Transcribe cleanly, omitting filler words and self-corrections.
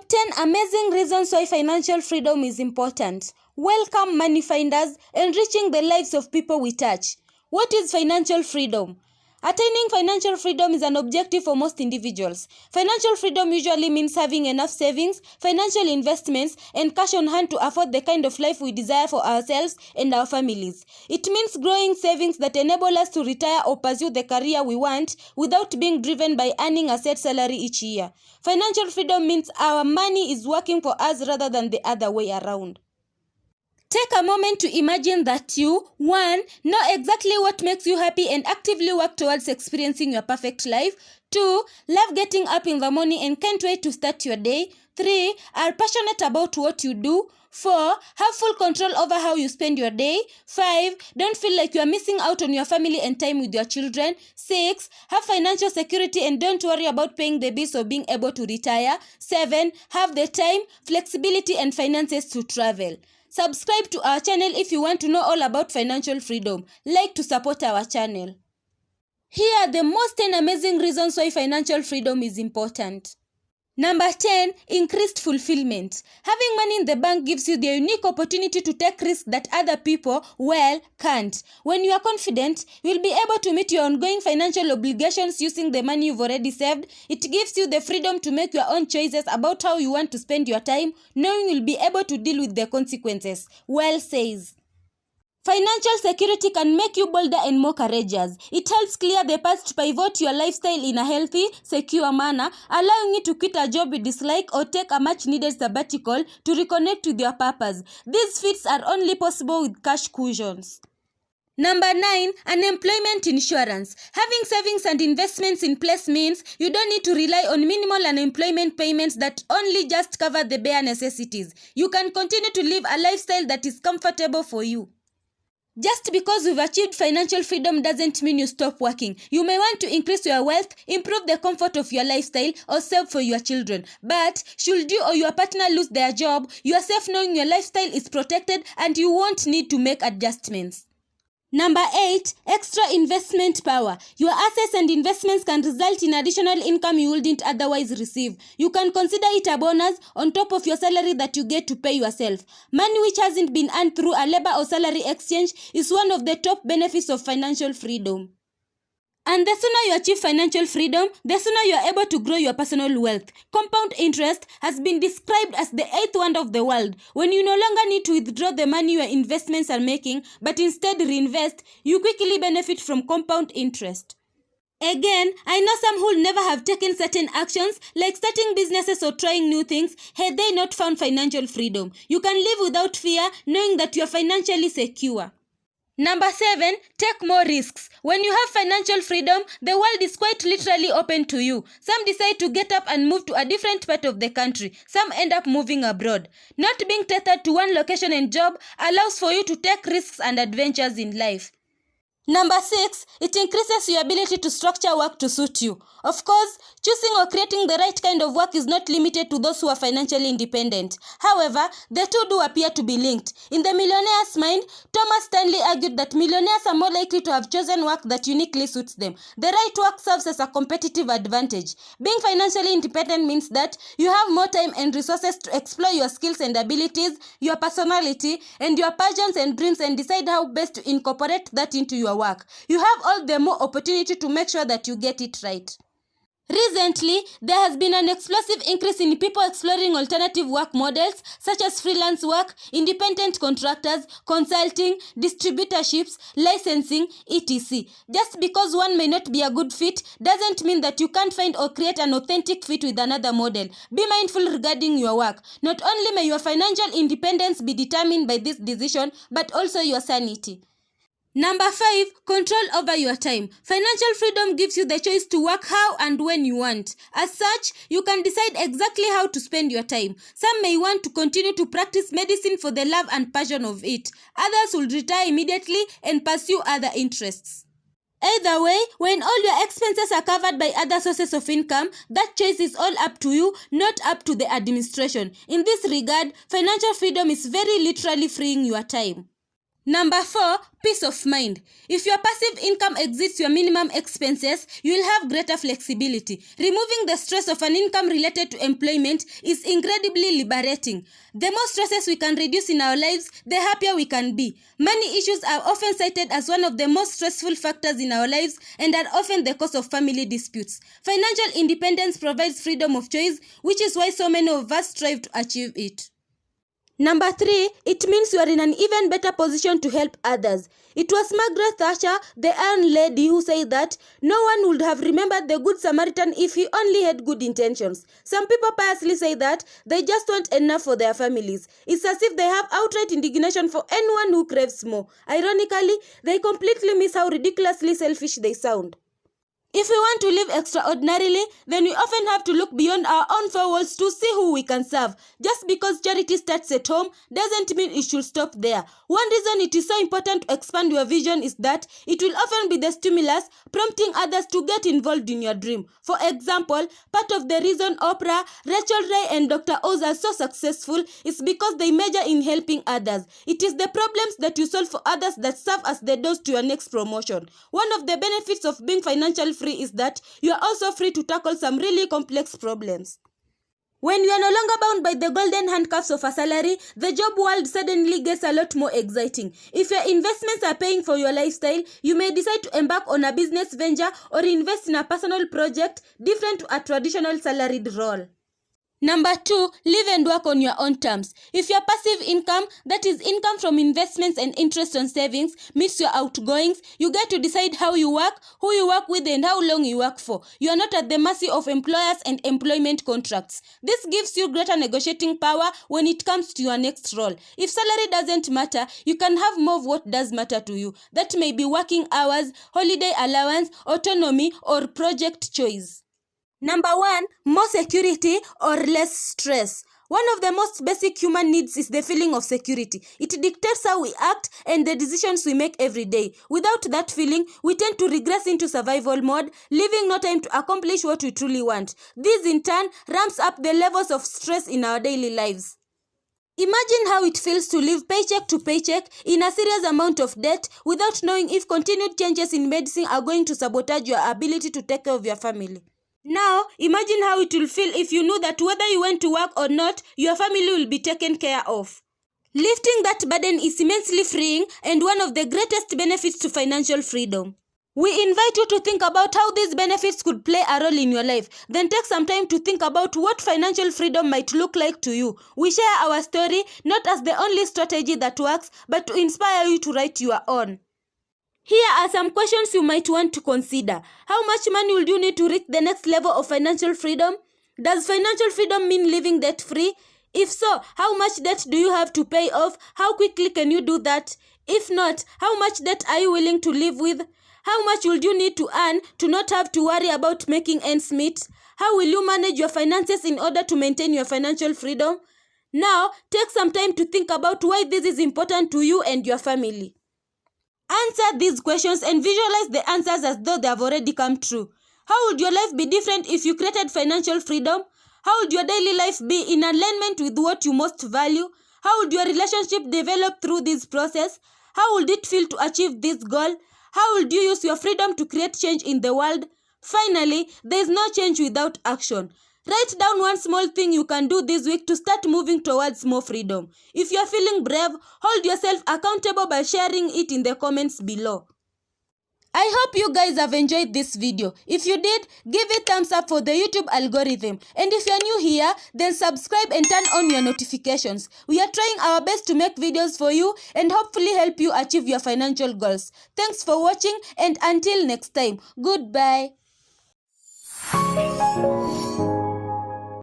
Top 10 amazing reasons why financial freedom is important. Welcome, money finders, enriching the lives of people we touch. What is financial freedom? Attaining financial freedom is an objective for most individuals. Financial freedom usually means having enough savings, financial investments, and cash on hand to afford the kind of life we desire for ourselves and our families. It means growing savings that enable us to retire or pursue the career we want without being driven by earning a set salary each year. Financial freedom means our money is working for us rather than the other way around. Take a moment to imagine that you, 1. Know exactly what makes you happy and actively work towards experiencing your perfect life. 2. Love getting up in the morning and can't wait to start your day. 3. Are passionate about what you do. 4. Have full control over how you spend your day. 5. Don't feel like you are missing out on your family and time with your children. 6. Have financial security and don't worry about paying the bills or being able to retire. 7. Have the time, flexibility and finances to travel. Subscribe to our channel if you want to know all about financial freedom. Like to support our channel. Here are the most 10 amazing reasons why financial freedom is important. Number 10, increased fulfillment. Having money in the bank gives you the unique opportunity to take risks that other people, can't. When you are confident, you will be able to meet your ongoing financial obligations using the money you've already saved. It gives you the freedom to make your own choices about how you want to spend your time, knowing you'll be able to deal with the consequences. Says. Financial security can make you bolder and more courageous. It helps clear the path to pivot your lifestyle in a healthy, secure manner, allowing you to quit a job you dislike or take a much-needed sabbatical to reconnect with your purpose. These feats are only possible with cash cushions. Number 9, unemployment insurance. Having savings and investments in place means you don't need to rely on minimal unemployment payments that only just cover the bare necessities. You can continue to live a lifestyle that is comfortable for you. Just because you've achieved financial freedom doesn't mean you stop working. You may want to increase your wealth, improve the comfort of your lifestyle, or save for your children. But should you or your partner lose their job, you are safe knowing your lifestyle is protected and you won't need to make adjustments. Number 8, extra investment power. Your assets and investments can result in additional income you wouldn't otherwise receive. You can consider it a bonus on top of your salary that you get to pay yourself. Money which hasn't been earned through a labor or salary exchange is one of the top benefits of financial freedom. And the sooner you achieve financial freedom, the sooner you are able to grow your personal wealth. Compound interest has been described as the 8th wonder of the world. When you no longer need to withdraw the money your investments are making, but instead reinvest, you quickly benefit from compound interest. Again, I know some who never have taken certain actions like starting businesses or trying new things had they not found financial freedom. You can live without fear knowing that you are financially secure. Number 7, take more risks. When you have financial freedom, the world is quite literally open to you. Some decide to get up and move to a different part of the country. Some end up moving abroad. Not being tethered to one location and job allows for you to take risks and adventures in life. Number 6, it increases your ability to structure work to suit you. Of course, choosing or creating the right kind of work is not limited to those who are financially independent. However, the two do appear to be linked. In The Millionaire's Mind, Thomas Stanley argued that millionaires are more likely to have chosen work that uniquely suits them. The right work serves as a competitive advantage. Being financially independent means that you have more time and resources to explore your skills and abilities, your personality, and your passions and dreams and decide how best to incorporate that into your work. You have all the more opportunity to make sure that you get it right. Recently, there has been an explosive increase in people exploring alternative work models such as freelance work, independent contractors, consulting, distributorships, licensing, etc. Just because one may not be a good fit doesn't mean that you can't find or create an authentic fit with another model. Be mindful regarding your work. Not only may your financial independence be determined by this decision, but also your sanity. Number 5, control over your time. Financial freedom gives you the choice to work how and when you want. As such, you can decide exactly how to spend your time. Some may want to continue to practice medicine for the love and passion of it. Others will retire immediately and pursue other interests. Either way, when all your expenses are covered by other sources of income, that choice is all up to you, not up to the administration. In this regard, financial freedom is very literally freeing your time. Number 4, peace of mind. If your passive income exceeds your minimum expenses, you will have greater flexibility. Removing the stress of an income related to employment is incredibly liberating. The more stresses we can reduce in our lives, the happier we can be. Money issues are often cited as one of the most stressful factors in our lives and are often the cause of family disputes. Financial independence provides freedom of choice, which is why so many of us strive to achieve it. Number 3, it means you are in an even better position to help others. It was Margaret Thatcher, the Iron Lady, who said that no one would have remembered the Good Samaritan if he only had good intentions. Some people piously say that they just want enough for their families. It's as if they have outright indignation for anyone who craves more. Ironically, they completely miss how ridiculously selfish they sound. If we want to live extraordinarily, then we often have to look beyond our own four walls to see who we can serve. Just because charity starts at home doesn't mean it should stop there. One reason it is so important to expand your vision is that it will often be the stimulus prompting others to get involved in your dream. For example, part of the reason Oprah, Rachel Ray and Dr. Oz are so successful is because they major in helping others. It is the problems that you solve for others that serve as the doors to your next promotion. One of the benefits of being financially free is that you are also free to tackle some really complex problems. When you are no longer bound by the golden handcuffs of a salary, the job world suddenly gets a lot more exciting. If your investments are paying for your lifestyle, you may decide to embark on a business venture or invest in a personal project different to a traditional salaried role. Number 2, live and work on your own terms. If your passive income, that is income from investments and interest on savings, meets your outgoings, you get to decide how you work, who you work with and how long you work for. You are not at the mercy of employers and employment contracts. This gives you greater negotiating power when it comes to your next role. If salary doesn't matter, you can have more of what does matter to you. That may be working hours, holiday allowance, autonomy or project choice. Number 1, more security or less stress. One of the most basic human needs is the feeling of security. It dictates how we act and the decisions we make every day. Without that feeling, we tend to regress into survival mode, leaving no time to accomplish what we truly want. This in turn ramps up the levels of stress in our daily lives. Imagine how it feels to live paycheck to paycheck in a serious amount of debt without knowing if continued changes in medicine are going to sabotage your ability to take care of your family. Now, imagine how it will feel if you knew that whether you went to work or not, your family will be taken care of. Lifting that burden is immensely freeing and one of the greatest benefits to financial freedom. We invite you to think about how these benefits could play a role in your life. Then take some time to think about what financial freedom might look like to you. We share our story not as the only strategy that works, but to inspire you to write your own. Here are some questions you might want to consider. How much money will you need to reach the next level of financial freedom? Does financial freedom mean living debt-free? If so, how much debt do you have to pay off? How quickly can you do that? If not, how much debt are you willing to live with? How much will you need to earn to not have to worry about making ends meet? How will you manage your finances in order to maintain your financial freedom? Now, take some time to think about why this is important to you and your family. Answer these questions and visualize the answers as though they have already come true. How would your life be different if you created financial freedom? How would your daily life be in alignment with what you most value? How would your relationship develop through this process? How would it feel to achieve this goal? How would you use your freedom to create change in the world? Finally, there is no change without action. Write down one small thing you can do this week to start moving towards more freedom. If you are feeling brave, hold yourself accountable by sharing it in the comments below. I hope you guys have enjoyed this video. If you did, give it thumbs up for the YouTube algorithm. And if you're new here, then subscribe and turn on your notifications. We are trying our best to make videos for you and hopefully help you achieve your financial goals. Thanks for watching and until next time, goodbye.